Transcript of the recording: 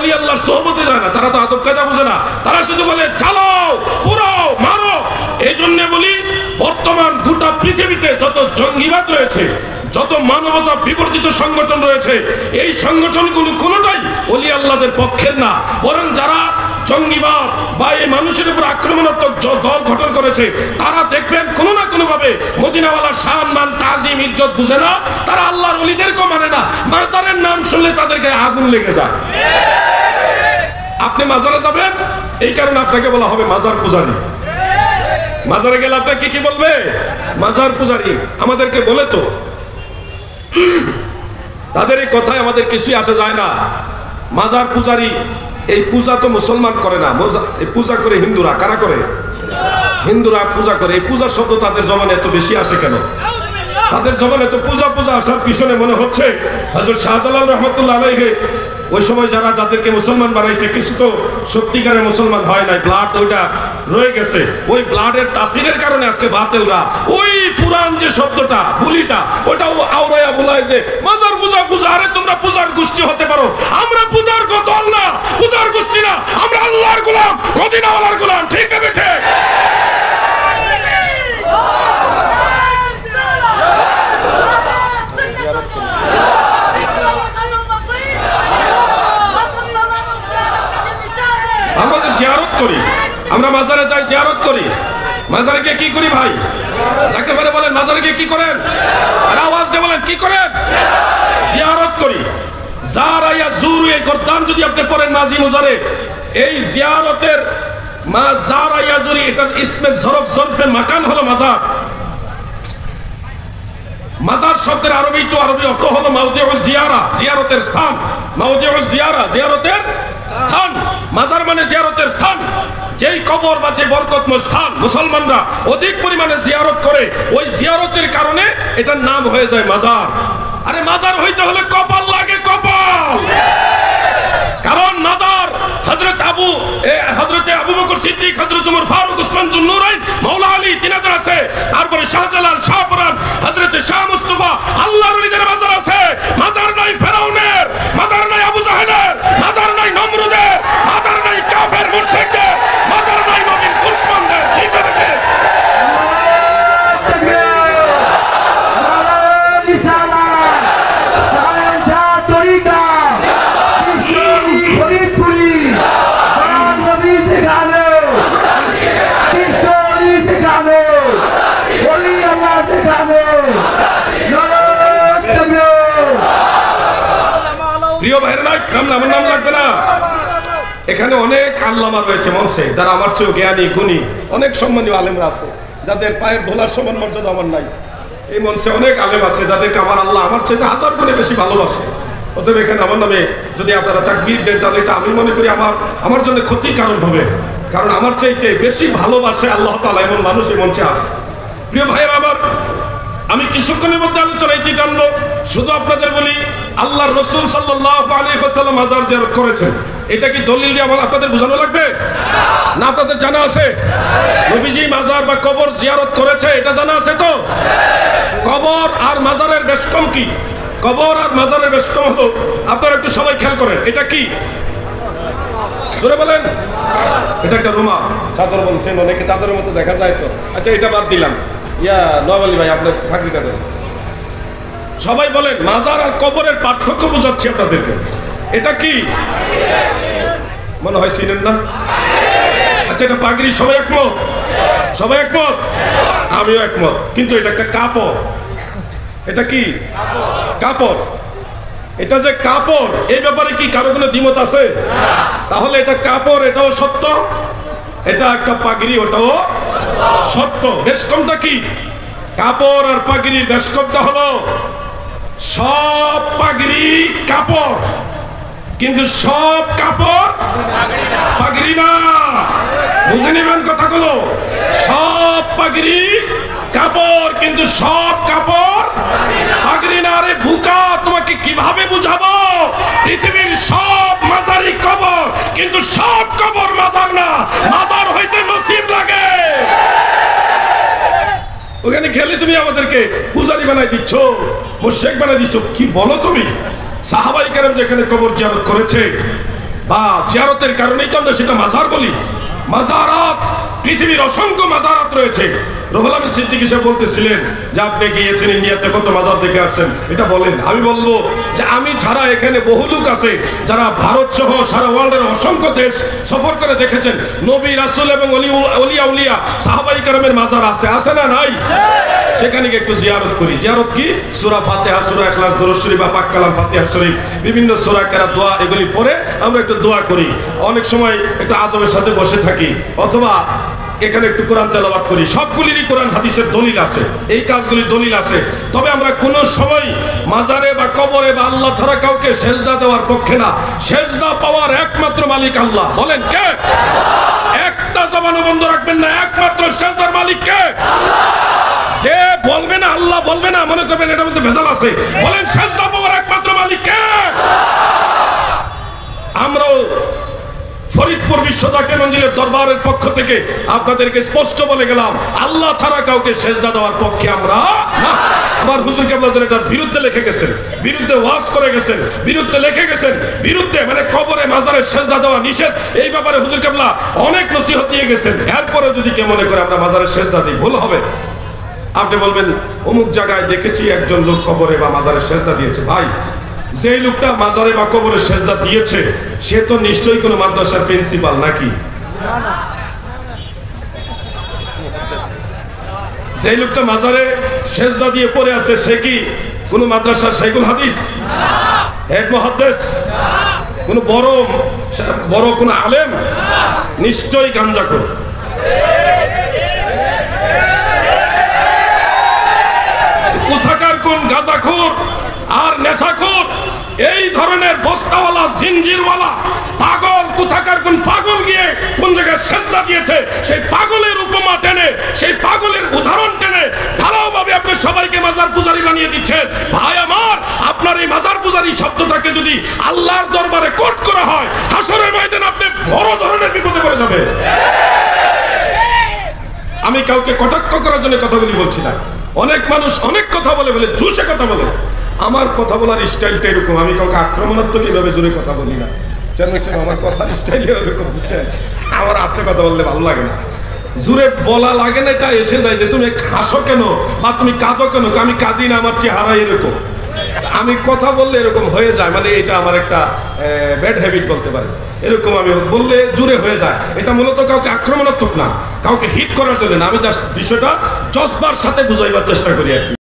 ওলি আল্লাহর সোহবতে যায় না, তারা তো আদব কায়দা বোঝে না, তারা শুধু বলে চালাও, পুরাও, মারো। এই জন্য বলি বর্তমান গোটা পৃথিবীতে যত জঙ্গিবাদ রয়েছে, যত মানবতা বিবর্জিত সংগঠন রয়েছে, এই সংগঠনগুলো কোনোটাই ওলি আল্লাহদের পক্ষের না, বরং যারা জঙ্গিবাদ বা এই মানুষের উপর আক্রমণাত্মক দল গঠন করেছে, তারা দেখবেন কোনো না কোনো ভাবে মদিনাওয়ালার সম্মান, তাজিম, ইজ্জত বুঝে না, তারা আল্লাহর ওলিদেরকেও মানে না। মাজারের নাম শুনলে তাদেরকে আগুন লেগে যায়। আপনি মাজারে যাবেন, এই কারণে আপনাকে বলা হবে মাজার পূজারী। মাজারে গেলে আপনাকে কি বলবে? মাজার পূজারী। আমাদেরকে বলে তো, তাদের এই কথায় আমাদের কিছুই আসে যায় না। মাজার পূজারী, এই পূজা তো মুসলমান করে না, এই পূজা করে হিন্দুরা। কারা করে? হিন্দুরা পূজা করে। এই পূজার শব্দ তাদের জমানে এত বেশি আসে কেন? তাদের জমানে তো পূজা আসার পিছনে মনে হচ্ছে হযরত শাহজালাল রাহমাতুল্লাহ আলাইহি ওই সময় যাদেরকে মুসলমান বানাইছে, কিছু তো সত্যিকারের মুসলমান হয় নাই, ব্লাড ওইটা রয়ে গেছে। ওই ব্লাডের তাসিরের কারণে আজকে বাতিলরা ওই পুরান যে শব্দটা, বুলিটা, ওটাও আওরায়া বলায় যে মাজার পূজা। আরে তোমরা পূজার গোষ্ঠী হতে পারো, আমরা পূজার দল না, পূজার গোষ্ঠী না, আমরা আল্লাহর গোলাম, মদিনাওয়ালার গোলাম। ঠিক আছে, ঠিক। আমরা যে জিয়ারত করি, আমরা মাজারে যাই, জিয়ারত করি। মাজারে গিয়ে কি করি ভাই? যাকে বলে বলেন মাজারে গিয়ে কি করেন? আর আওয়াজ দিয়ে বলেন কি করেন? জিয়ারত করি। যারা ইয়াজুরু, এই গর্দান যদি আপনি পড়েন মাজি মুজারে, এই জিয়ারতের যারা ইয়াজুরি, এটার ইসমে জরফ, জরফে মাকান হলো মাজার। মাজার শব্দের আরবি অর্থ হলো মাওদিউজ জিয়ারা, জিয়ারতের স্থান। মাওদিউজ জিয়ারা, জিয়ারতের স্থান। মাজার মানে জিয়ারতের স্থান। যেই কবর বা যে বরকতময় স্থান মুসলমানরা অধিক পরিমাণে জিয়ারত করে, ওই জিয়ারতের কারণে এটার নাম হয়ে যায় মাজার। আরে মাজার হইতে হলে কপাল লাগে, কপাল। কারণ মাজার হযরত আবু বকর সিদ্দিক, হযরত ওমর ফারুক, উসমান জুন নুরাইন, মাওলা আলী, তিনাদের আছে। তারপরে শাহজালাল, শাহপুরান, হযরত শাহ মুস্তাফা, আল্লাহর ওলিদের মাজার আছে। মাজার নাই ফেরাউনের, মাজার নাই আবু জাহেলের, মাজার নাই নমরুদের, মাজার নাই কাফের মুশরিকদের, মাজার নাই নবীর দুশমনদের। ঠিক আছে, প্রিয় ভাইরা, আমার নাম লাগবে না। এখানে অনেক আল্লামা রয়েছে মঞ্চে, যারা আমার চেয়েও জ্ঞানী, গুণী, অনেক সম্মানীয় আলেমরা আছে, যাদের পায়ের ধোলার সমান মর্যাদা আমার নাই। এই মঞ্চে অনেক আলেম আছে যাদেরকে আমার আল্লাহ আমার চেয়ে হাজার গুণে বেশি ভালোবাসে। অতএব এখানে আমার নামে যদি আপনারা তাকবীর দেন, তাহলে এটা আমি মনে করি আমার জন্য ক্ষতির কারণ হবে। কারণ আমার চাইতে বেশি ভালোবাসে আল্লাহ তাআলা এমন মানুষ এই মঞ্চে আছে। প্রিয় ভাইরা আমার, আমি কিছুক্ষণের মধ্যে আলোচনায় টানবো। শুধু আপনাদের বলি, আল্লাহর রাসূল সাল্লাল্লাহু আলাইহি ওয়াসাল্লাম মাজার জিয়ারত করেছেন। এটা কি দলিল দিয়ে আপনাদের বোঝানো লাগবে? না আপনাদের জানা আছে? নবীজি মাজার বা কবর জিয়ারত করেছে, এটা জানা আছে তো? কবর আর মাজারের বেশকম কি? কবর আর মাজারের বেশকম হলো, আপনারা একটু সবাই খেয়াল করেন, এটা কি? জোরে বলেন। এটা একটা রুমাল, চাদর বলছেন, অনেকে চাদরের মতো দেখা যায় তো। আচ্ছা, এটা বাদ দিলাম। নওয়ালি ভাই, আপনার চাকরিটা দেন। সবাই বলেন, মাজার আর কবরের পার্থক্য বোঝাচ্ছি আপনাদেরকে। এটা কি? মনে হয় চিনেন না। আচ্ছা, এটা পাগড়ি। সবাই একমত? সবাই একমত? আমিও একমত। কিন্তু এটা একটা কাপড়। এটা কি? কাপড়। এটা যে কাপড়, এই ব্যাপারে কি কারো কোনো দ্বিমত আছে? তাহলে এটা কাপড়, এটাও সত্য। এটা একটা পাগড়ি, ওটাও সত্য। বেশকমটা কি? কাপড় আর পাগড়ির বেশকমটা হলো, সব পাগড়ি কাপড়, কিন্তু সব কাপড় পাগড়ি না। বুঝে নেবেন কথাগুলো। সব পাগড়ি কাপড়, কিন্তু সব কাপড় পাগড়ি না। আরে বুকা, তোমাকে কিভাবে বুঝাবো? পৃথিবীর সব মাজারই কবর, কিন্তু সব কবর মাজার না। মাজার হইতে নসিব লাগে। ওখানে গেলে তুমি আমাদেরকে পূজারি বানাই দিচ্ছ, মুশরিক বানাই দিচ্ছ। কি বলো তুমি? সাহাবায়ে কেরাম যেখানে কবর জিয়ারত করেছে, বা জিয়ারতের কারণেই তো আমরা সেটা মাজার বলি। মাজারাত, পৃথিবীর অসংখ্য মাজারাত রয়েছে। রুহুল আমিন সিদ্দিকী সাহেব বলতেছিলেন যে আপনি গিয়েছেন ইন্ডিয়াতে, কত মাজার দেখে আসছেন, এটা বলেন। আমি বলবো যে আমি ছাড়া এখানে বহু লোক আছে যারা ভারত সহ সারা ওয়ার্ল্ডের অসংখ্য দেশ সফর করে দেখেছেন। নবী রাসূল এবং ওলিয়া উলিয়া সাহাবায়ে কেরামের মাজার আছে না নাই? সেখানে গিয়ে একটু জিয়ারত করি। জিয়ারত কি? সূরা ফাতিহা, সূরা ইখলাস, দরুদ শরীফ বা পাক কালাম ফাতিহা শরীফ, বিভিন্ন সূরা কেরাত, দোয়া, এগুলি পড়ে আমরা একটু দোয়া করি। অনেক সময় একটু আদবের সাথে বসে থাকি, অথবা এখানে একটু কোরআন তেলাওয়াত করি। সবগুলিরই কোরআন হাদিসের দলিল আছে, এই কাজগুলির দলিল আছে। তবে আমরা কোনো সময় মাজারে বা কবরে বা আল্লাহ ছাড়া কাউকে সেজদা দেওয়ার পক্ষে না। সেজদা পাওয়ার একমাত্র মালিক আল্লাহ। বলেন কে? একটা জবানও বন্ধ রাখবেন না, একমাত্র সেজদার মালিক কে? যে বলবে না, আল্লাহ বলবে না, মনে করবেন এটার মধ্যে ভেজাল আছে। বলেন সেজদা পাওয়ার একমাত্র মালিক কে? আমরাও ফরিদপুর বিশ্ব জাকির মঞ্জিলের দরবারের পক্ষ থেকে আপনাদেরকে স্পষ্ট বলে গেলাম, আল্লাহ ছাড়া কাউকে সেজদা দেওয়ার পক্ষে আমরা না। আমার হুজুর কেবলা এটার বিরুদ্ধে লিখে গেছেন, বিরুদ্ধে ওয়াজ করে গেছেন, বিরুদ্ধে লিখে গেছেন, বিরুদ্ধে মানে কবরে মাজারে সেজদা দেওয়া নিষেধ, এই ব্যাপারে হুজুর কেবলা অনেক নসিহত দিয়ে গেছেন। এরপরে যদি কেউ মনে করে আমরা মাজারে সেজদা দিই, ভুল হবে। আপনি বলবেন অমুক জায়গায় দেখেছি একজন লোক কবরে বা মাজারে সেজদা দিয়েছে। ভাই, যে লোকটা মাজারে বা কবরে সেজদা দিয়েছে সে তো নিশ্চয়ই কোনো মাদ্রাসার প্রিন্সিপাল নাকি? যে লোকটা মাজারে সেজদা দিয়ে পড়ে আছে সে কি কোনো মাদ্রাসার শাইখুল হাদিস, হেড মুহাদ্দিস, কোনো বড় কোনো আলেম? নিশ্চয়ই গাঞ্জাখোর। কোথাকার কোন গাঁজাখোর আর নেশাখোর, এই ধরনের বস্তাওয়ালা, জিনজিরওয়ালা পাগল, কোথাকার কোন পাগল গিয়ে কোন জায়গায় সেজদা দিয়েছে, সেই পাগলের উপমা টেনে, সেই পাগলের উদাহরণ টেনে ধারাওভাবে আপনি সবাইকে মাজার পূজারী বানিয়ে দিচ্ছেন। ভাই আমার, আপনার এই মাজার পূজারী শব্দটাকে যদি আল্লাহর দরবারে কোট করা হয়, হাসরের ময়দানে আপনি বড় ধরনের বিপদে পড়ে যাবে। আমি কাউকে কটাক্ষ করার জন্য কথাগুলি বলছি না। অনেক মানুষ অনেক কথা বলে, জোশে কথা বলে। আমার কথা বলার স্টাইলটা এরকম, আমি কাউকে আক্রমণাত্মক এভাবে জোরে কথা বলি না। আমার কথার স্টাইল এরকম, বুঝছেন? আমার আস্তে কথা বললে ভালো লাগে না, জোরে বলা লাগে না। এটা এসে যায় যে তুমি হাসো কেন বা তুমি কাঁদো কেন? আমি কাঁদি না, আমার চেহারা এরকম। আমি কথা বললে এরকম হয়ে যায়, মানে এটা আমার একটা ব্যাড হ্যাবিট বলতে পারে। এরকম আমি বললে জোরে হয়ে যায়। এটা মূলত কাউকে আক্রমণাত্মক না, কাউকে হিট করার জন্য না। আমি জাস্ট বিষয়টা জজবার সাথে বুঝাইবার চেষ্টা করি আর কি।